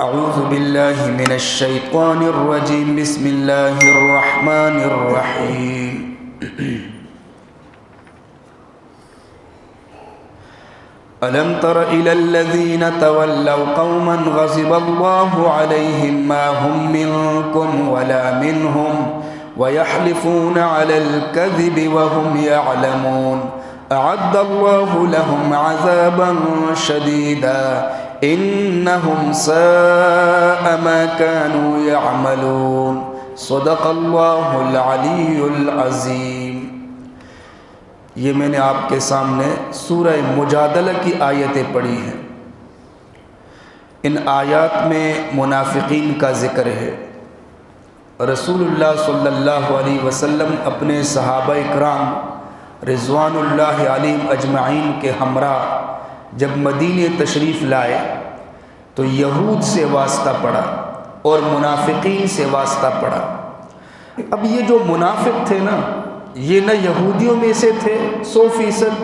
اعوذ باللہ من الشیطان الرجیم بسم اللہ الرحمن الرحیم ألم تر إلى الذين تولوا قوما غضب الله عليهم ما هم منكم ولا منهم ويحلفون على الكذب وهم يعلمون أعد الله لهم عذابا شديدا إنهم ساء ما كانوا يعملون صدق الله العلي العظيم۔ یہ میں نے آپ کے سامنے سورہ مجادلہ کی آیتیں پڑھی ہیں۔ ان آیات میں منافقین کا ذکر ہے۔ رسول اللہ صلی اللہ علیہ وسلم اپنے صحابہ اکرام رضوان اللہ علیہم اجمعین کے ہمراہ جب مدینے تشریف لائے تو یہود سے واسطہ پڑا اور منافقین سے واسطہ پڑا۔ اب یہ جو منافق تھے نا، یہ نہ یہودیوں میں سے تھے 100%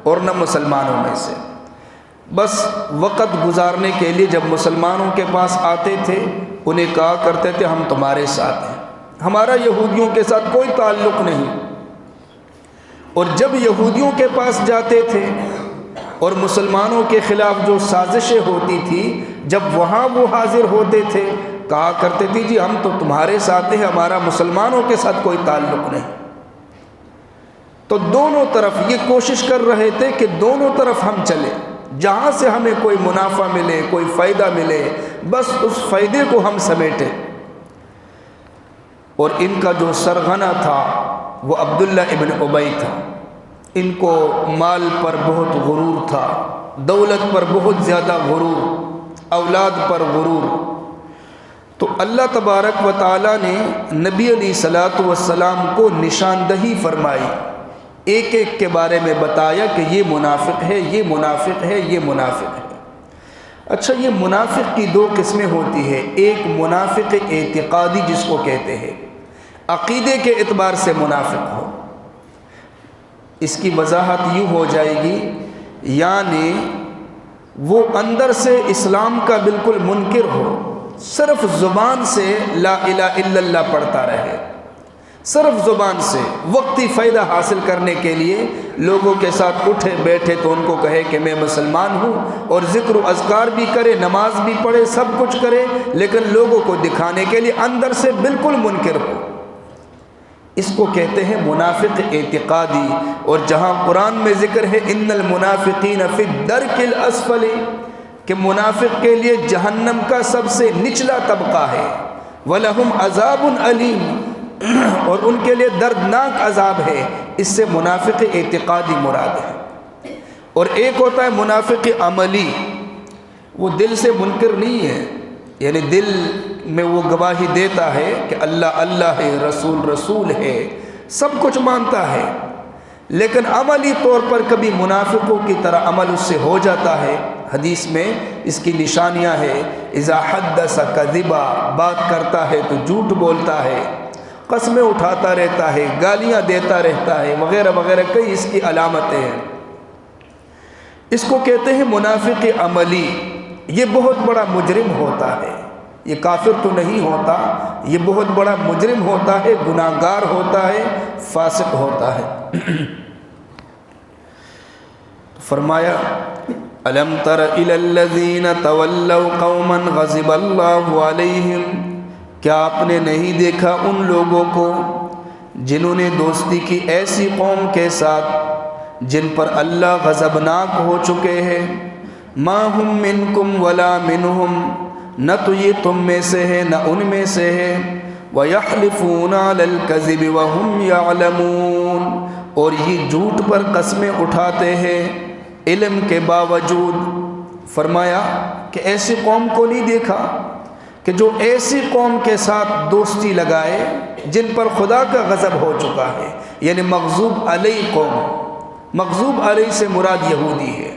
اور نہ مسلمانوں میں سے۔ بس وقت گزارنے کے لیے جب مسلمانوں کے پاس آتے تھے انہیں کہا کرتے تھے ہم تمہارے ساتھ ہیں، ہمارا یہودیوں کے ساتھ کوئی تعلق نہیں۔ اور جب یہودیوں کے پاس جاتے تھے اور مسلمانوں کے خلاف جو سازشیں ہوتی تھی، جب وہاں وہ حاضر ہوتے تھے کہا کرتے تھے جی ہم تو تمہارے ساتھ ہیں، ہمارا مسلمانوں کے ساتھ کوئی تعلق نہیں۔ تو دونوں طرف یہ کوشش کر رہے تھے کہ دونوں طرف ہم چلیں، جہاں سے ہمیں کوئی منافع ملے، کوئی فائدہ ملے، بس اس فائدے کو ہم سمیٹیں۔ اور ان کا جو سرغنہ تھا وہ عبداللہ ابن ابی تھا۔ ان کو مال پر بہت غرور تھا، دولت پر بہت زیادہ غرور، اولاد پر غرور۔ تو اللہ تبارک و تعالیٰ نے نبی علیہ الصلوۃ والسلام کو نشاندہی فرمائی، ایک ایک کے بارے میں بتایا کہ یہ منافق ہے، یہ منافق ہے، یہ منافق ہے۔ اچھا، یہ منافق کی دو قسمیں ہوتی ہے، ایک منافق اعتقادی جس کو کہتے ہیں، عقیدے کے اعتبار سے منافق ہو۔ اس کی وضاحت یوں ہو جائے گی، یعنی وہ اندر سے اسلام کا بالکل منکر ہو، صرف زبان سے لا الہ الا اللہ پڑھتا رہے، صرف زبان سے وقتی فائدہ حاصل کرنے کے لیے لوگوں کے ساتھ اٹھے بیٹھے تو ان کو کہے کہ میں مسلمان ہوں، اور ذکر و اذکار بھی کرے، نماز بھی پڑھے، سب کچھ کرے، لیکن لوگوں کو دکھانے کے لیے اندر سے بالکل منکر ہو۔ اس کو کہتے ہیں منافق اعتقادی۔ اور جہاں قرآن میں ذکر ہے ان المنافقین فی الدرک الاسفل، کہ منافق کے لیے جہنم کا سب سے نچلا طبقہ ہے، وَلَهُمْ عَذَابٌ عَلِيمٌ، اور ان کے لیے دردناک عذاب ہے۔ اس سے منافق اعتقادی مراد ہے۔ اور ایک ہوتا ہے منافق عملی، وہ دل سے منکر نہیں ہے، یعنی دل میں وہ گواہی دیتا ہے کہ اللہ اللہ ہے، رسول رسول ہے، سب کچھ مانتا ہے، لیکن عملی طور پر کبھی منافقوں کی طرح عمل اس سے ہو جاتا ہے۔ حدیث میں اس کی نشانیاں ہیں، اذا حدث کذبا، بات کرتا ہے تو جھوٹ بولتا ہے، قسمیں اٹھاتا رہتا ہے، گالیاں دیتا رہتا ہے، وغیرہ وغیرہ، کئی اس کی علامتیں ہیں۔ اس کو کہتے ہیں منافق عملی۔ یہ بہت بڑا مجرم ہوتا ہے، یہ کافر تو نہیں ہوتا، یہ بہت بڑا مجرم ہوتا ہے، گناہگار ہوتا ہے، فاسق ہوتا ہے۔ فرمایا الم تر الی الذین تولوا قوما غضب اللہ علیہم، کیا آپ نے نہیں دیکھا ان لوگوں کو جنہوں نے دوستی کی ایسی قوم کے ساتھ جن پر اللہ غضبناک ہو چکے ہیں، ما ہم منکم ولا منہم، نہ تو یہ تم میں سے ہے نہ ان میں سے ہے، وَيَحْلِفُونَ عَلَى الْكَذِبِ وَهُمْ يَعْلَمُونَ، اور یہ جھوٹ پر قسمیں اٹھاتے ہیں علم کے باوجود۔ فرمایا کہ ایسی قوم کو نہیں دیکھا کہ جو ایسی قوم کے ساتھ دوستی لگائے جن پر خدا کا غضب ہو چکا ہے، یعنی مغضوب علیہ قوم، مغضوب علیہ سے مراد یہودی ہے۔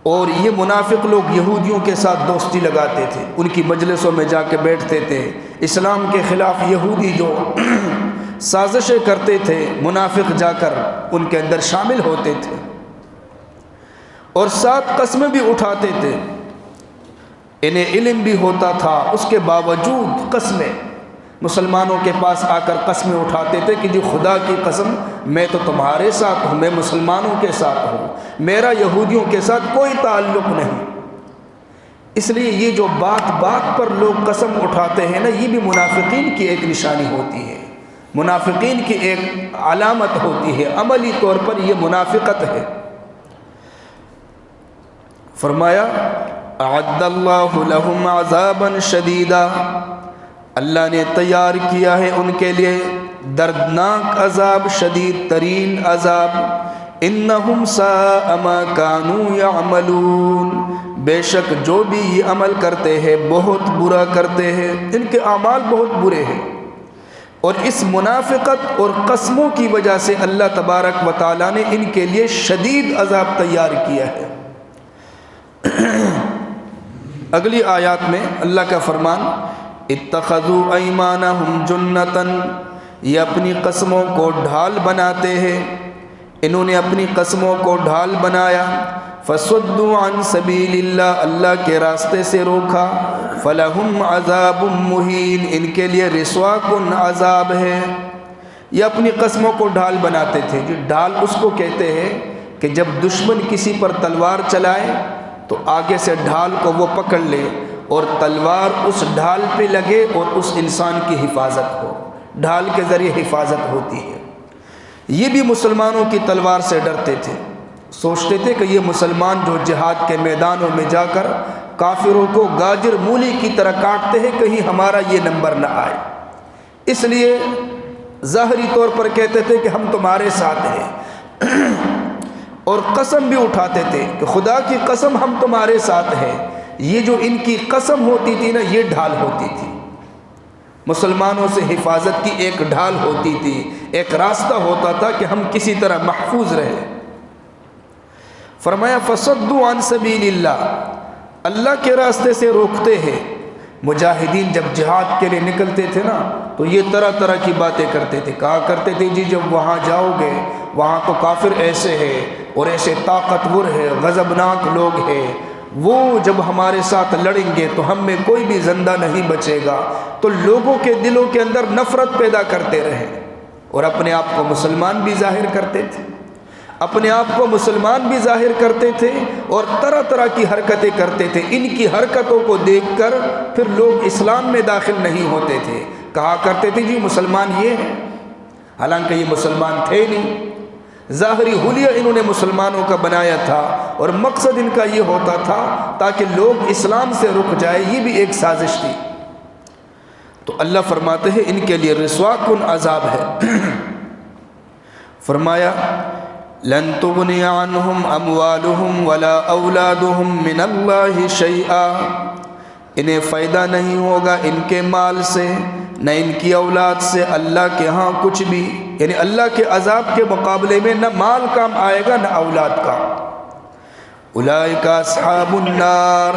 اور یہ منافق لوگ یہودیوں کے ساتھ دوستی لگاتے تھے، ان کی مجلسوں میں جا کے بیٹھتے تھے، اسلام کے خلاف یہودی جو سازشیں کرتے تھے منافق جا کر ان کے اندر شامل ہوتے تھے، اور ساتھ قسمیں بھی اٹھاتے تھے۔ انہیں علم بھی ہوتا تھا، اس کے باوجود قسمیں مسلمانوں کے پاس آ کر قسمیں اٹھاتے تھے کہ جی خدا کی قسم میں تو تمہارے ساتھ ہوں، میں مسلمانوں کے ساتھ ہوں، میرا یہودیوں کے ساتھ کوئی تعلق نہیں۔ اس لیے یہ جو بات بات پر لوگ قسم اٹھاتے ہیں نا، یہ بھی منافقین کی ایک نشانی ہوتی ہے، منافقین کی ایک علامت ہوتی ہے، عملی طور پر یہ منافقت ہے۔ فرمایا اعد اللہ لہم عذابا شدیدا، اللہ نے تیار کیا ہے ان کے لیے دردناک عذاب، شدید ترین عذاب۔ انہم ساء ما کانوا یعملون، بے شک جو بھی یہ عمل کرتے ہیں بہت برا کرتے ہیں، ان کے اعمال بہت برے ہیں۔ اور اس منافقت اور قسموں کی وجہ سے اللہ تبارک و تعالیٰ نے ان کے لیے شدید عذاب تیار کیا ہے۔ اگلی آیات میں اللہ کا فرمان اتخذوا ایمانہم جنتاً، یہ اپنی قسموں کو ڈھال بناتے ہیں، انہوں نے اپنی قسموں کو ڈھال بنایا۔ فصدوا عن سبیل اللہ، اللہ کے راستے سے روکا۔ فلہم عذاب مہین، ان کے لیے رسوا کن عذاب ہے۔ یہ اپنی قسموں کو ڈھال بناتے تھے۔ جو ڈھال اس کو کہتے ہیں کہ جب دشمن کسی پر تلوار چلائے تو آگے سے ڈھال کو وہ پکڑ لے اور تلوار اس ڈھال پہ لگے اور اس انسان کی حفاظت ہو، ڈھال کے ذریعے حفاظت ہوتی ہے۔ یہ بھی مسلمانوں کی تلوار سے ڈرتے تھے، سوچتے تھے کہ یہ مسلمان جو جہاد کے میدانوں میں جا کر کافروں کو گاجر مولی کی طرح کاٹتے ہیں، کہیں ہمارا یہ نمبر نہ آئے، اس لیے ظاہری طور پر کہتے تھے کہ ہم تمہارے ساتھ ہیں، اور قسم بھی اٹھاتے تھے کہ خدا کی قسم ہم تمہارے ساتھ ہیں۔ یہ جو ان کی قسم ہوتی تھی نا، یہ ڈھال ہوتی تھی، مسلمانوں سے حفاظت کی ایک ڈھال ہوتی تھی، ایک راستہ ہوتا تھا کہ ہم کسی طرح محفوظ رہے۔ فرمایا فصدوا عن سبیل اللہ، اللہ کے راستے سے روکتے ہیں۔ مجاہدین جب جہاد کے لیے نکلتے تھے نا تو یہ طرح طرح کی باتیں کرتے تھے، کہا کرتے تھے جی جب وہاں جاؤ گے وہاں تو کافر ایسے ہیں اور ایسے طاقتور ہے، غضبناک لوگ ہیں، وہ جب ہمارے ساتھ لڑیں گے تو ہم میں کوئی بھی زندہ نہیں بچے گا۔ تو لوگوں کے دلوں کے اندر نفرت پیدا کرتے رہے اور اپنے آپ کو مسلمان بھی ظاہر کرتے تھے، اپنے آپ کو مسلمان بھی ظاہر کرتے تھے اور طرح طرح کی حرکتیں کرتے تھے۔ ان کی حرکتوں کو دیکھ کر پھر لوگ اسلام میں داخل نہیں ہوتے تھے، کہا کرتے تھے جی مسلمان یہ ہیں، حالانکہ یہ مسلمان تھے نہیں، ظاہری حلیہ انہوں نے مسلمانوں کا بنایا تھا اور مقصد ان کا یہ ہوتا تھا تاکہ لوگ اسلام سے رک جائے، یہ بھی ایک سازش تھی۔ تو اللہ فرماتے ہیں ان کے لیے رسوا کن عذاب ہے۔ فرمایا لن تغنی عنہم اموالہم ولا اولادہم من اللہ شیئا، انہیں فائدہ نہیں ہوگا ان کے مال سے نہ ان کی اولاد سے اللہ کے ہاں کچھ بھی، یعنی اللہ کے عذاب کے مقابلے میں نہ مال کام آئے گا نہ اولاد کا۔ اولئک اصحاب النار،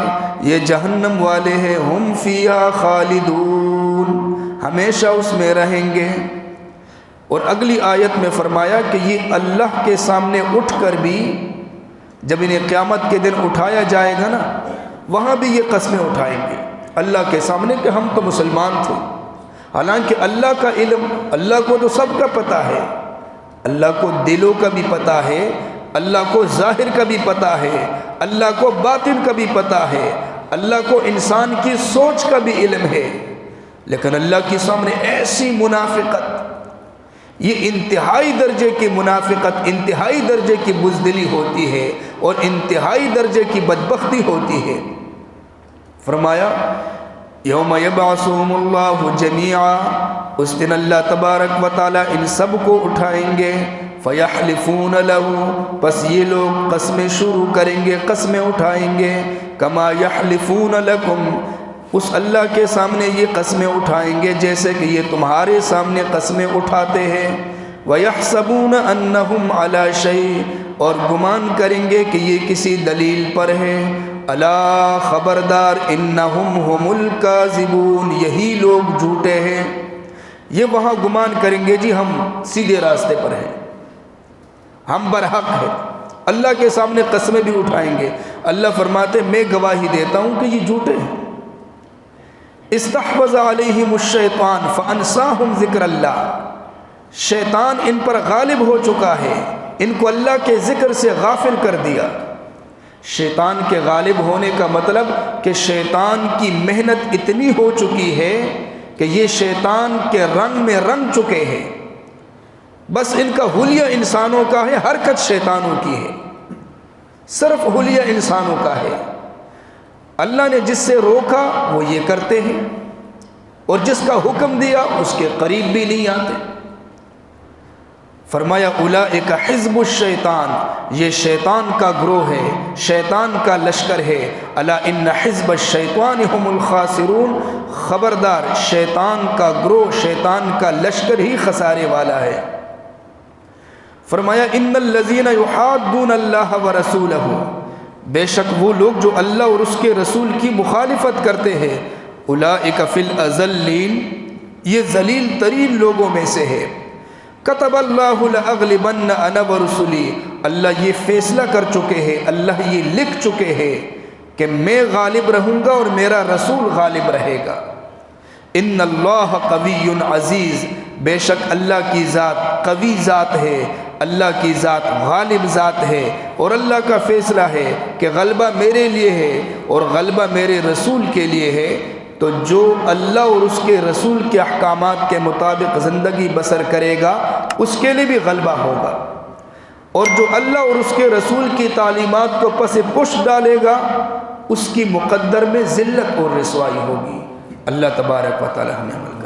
یہ جہنم والے ہیں، ہم فیہا خالدون، ہمیشہ اس میں رہیں گے۔ اور اگلی آیت میں فرمایا کہ یہ اللہ کے سامنے اٹھ کر بھی جب انہیں قیامت کے دن اٹھایا جائے گا نا، وہاں بھی یہ قسمیں اٹھائیں گے اللہ کے سامنے کہ ہم تو مسلمان تھے، حالانکہ اللہ کا علم، اللہ کو تو سب کا پتہ ہے، اللہ کو دلوں کا بھی پتہ ہے، اللہ کو ظاہر کا بھی پتہ ہے، اللہ کو باطن کا بھی پتہ ہے، اللہ کو انسان کی سوچ کا بھی علم ہے، لیکن اللہ کے سامنے ایسی منافقت، یہ انتہائی درجے کی منافقت، انتہائی درجے کی بزدلی ہوتی ہے اور انتہائی درجے کی بدبختی ہوتی ہے۔ فرمایا یوم یبعثہم اللہ جمیعا، اس دن اللہ تبارک و تعالی ان سب کو اٹھائیں گے، فیحلفون لہ، پس یہ لوگ قسمیں شروع کریں گے، قسمیں اٹھائیں گے، کما یحلفون لکم، اس اللہ کے سامنے یہ قسمیں اٹھائیں گے جیسے کہ یہ تمہارے سامنے قسمیں اٹھاتے ہیں، وَيَحْسَبُونَ أَنَّهُمْ عَلَى شَيْءٍ، اور گمان کریں گے کہ یہ کسی دلیل پر ہے، الا خبردار، انہم ہم الکاذبون، یہی لوگ جھوٹے ہیں۔ یہ وہاں گمان کریں گے جی ہم سیدھے راستے پر ہیں، ہم برحق ہیں، اللہ کے سامنے قسمیں بھی اٹھائیں گے۔ اللہ فرماتے میں گواہی دیتا ہوں کہ یہ جھوٹے ہیں۔ استحوذ علیہم الشیطان فانساہم ذکر اللہ، شیطان ان پر غالب ہو چکا ہے، ان کو اللہ کے ذکر سے غافل کر دیا۔ شیطان کے غالب ہونے کا مطلب کہ شیطان کی محنت اتنی ہو چکی ہے کہ یہ شیطان کے رنگ میں رنگ چکے ہیں۔ بس ان کا حلیہ انسانوں کا ہے، حرکت شیطانوں کی ہے، صرف حلیہ انسانوں کا ہے۔ اللہ نے جس سے روکا وہ یہ کرتے ہیں، اور جس کا حکم دیا اس کے قریب بھی نہیں آتے۔ فرمایا اولئک حزب الشیطان، یہ شیطان کا گروہ ہے، شیطان کا لشکر ہے۔ الا ان حزب الشیطان هم الخاسرون، خبردار شیطان کا گروہ، شیطان کا لشکر ہی خسارے والا ہے۔ فرمایا ان الذین یحادون اللہ ورسولہ، بے شک وہ لوگ جو اللہ اور اس کے رسول کی مخالفت کرتے ہیں، اولئک فی الاذلین، یہ ذلیل ترین لوگوں میں سے ہے۔ کتب اللہ لأغلبن انا ورسلی، اللہ یہ فیصلہ کر چکے ہیں، اللہ یہ لکھ چکے ہیں کہ میں غالب رہوں گا اور میرا رسول غالب رہے گا۔ ان اللہ قوی عزیز، بے شک اللہ کی ذات قوی ذات ہے، اللہ کی ذات غالب ذات ہے، اور اللہ کا فیصلہ ہے کہ غلبہ میرے لیے ہے اور غلبہ میرے رسول کے لیے ہے۔ تو جو اللہ اور اس کے رسول کے احکامات کے مطابق زندگی بسر کرے گا اس کے لیے بھی غلبہ ہوگا، اور جو اللہ اور اس کے رسول کی تعلیمات کو پس پش ڈالے گا اس کی مقدر میں ذلت اور رسوائی ہوگی۔ اللہ تبارک و تعالی ہمیں عمل